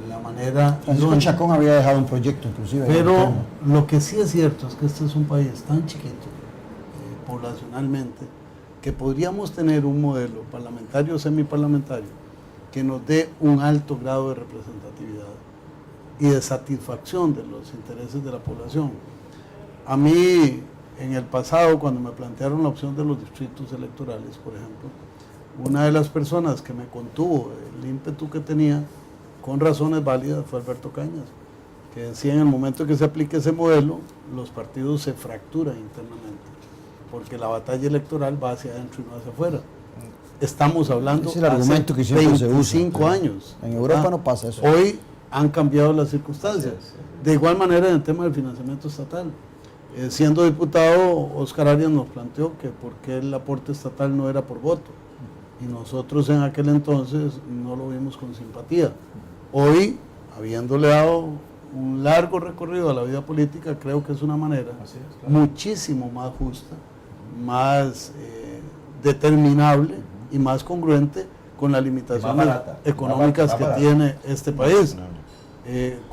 la manera. Francisco Chacón había dejado un proyecto inclusive. Pero lo que sí es cierto es que este es un país tan chiquito, poblacionalmente, que podríamos tener un modelo parlamentario o semiparlamentario que nos dé un alto grado de representatividad y de satisfacción de los intereses de la población. A mí, en el pasado, cuando me plantearon la opción de los distritos electorales, por ejemplo, una de las personas que me contuvo el ímpetu que tenía, con razones válidas, fue Alberto Cañas, que decía en el momento que se aplique ese modelo, los partidos se fracturan internamente, porque la batalla electoral va hacia adentro y no hacia afuera. Estamos hablando es el argumento hace que siempre se usa. 25 años. En Europa no pasa eso. Hoy han cambiado las circunstancias. De igual manera en el tema del financiamiento estatal. Siendo diputado, Oscar Arias nos planteó que por qué el aporte estatal no era por voto. Y nosotros en aquel entonces no lo vimos con simpatía. Hoy, habiéndole dado un largo recorrido a la vida política, creo que es una manera muchísimo más justa, más determinable y más congruente con las limitaciones económicas que tiene este país.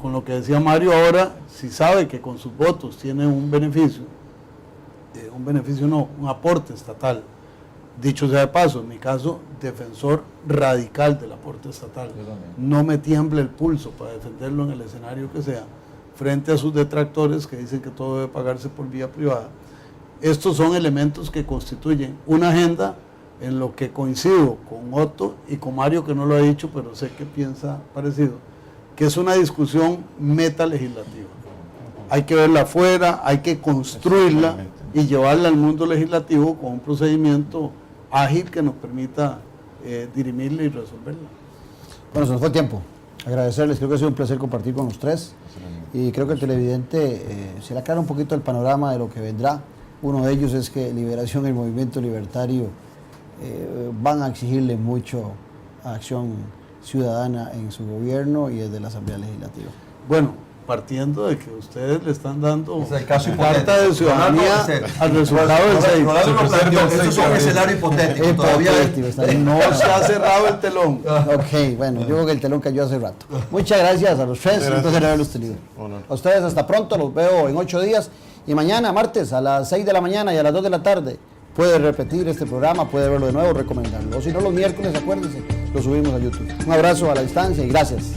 Con lo que decía Mario ahora, si sabe que con sus votos tiene un beneficio no, un aporte estatal, dicho sea de paso, en mi caso, defensor radical del aporte estatal, no me tiembla el pulso para defenderlo en el escenario que sea, frente a sus detractores que dicen que todo debe pagarse por vía privada. Estos son elementos que constituyen una agenda en lo que coincido con Otto y con Mario, que no lo ha dicho, pero sé que piensa parecido, que es una discusión metalegislativa. Hay que verla afuera, hay que construirla y llevarla al mundo legislativo con un procedimiento ágil que nos permita dirimirla y resolverla. Bueno, se nos fue el tiempo. Agradecerles, creo que ha sido un placer compartir con los tres y creo que el televidente se le aclara un poquito el panorama de lo que vendrá. Uno de ellos es que Liberación y el Movimiento Libertario van a exigirle mucho a Acción Ciudadana en su gobierno y desde la Asamblea Legislativa. Bueno, partiendo de que ustedes le están dando el caso carta de ciudadanía al resultado del 6. Eso es un escenario hipotético. Todavía no se ha cerrado el telón. Ok, bueno, yo creo que el telón cayó hace rato. Muchas gracias a los tres, un placer haberlos tenido. A ustedes hasta pronto, los veo en 8 días y mañana, martes, a las 6 de la mañana y a las 2 de la tarde, puede repetir este programa, puede verlo de nuevo, recomendarlo. O si no, los miércoles, acuérdense, lo subimos a YouTube. Un abrazo a la distancia y gracias.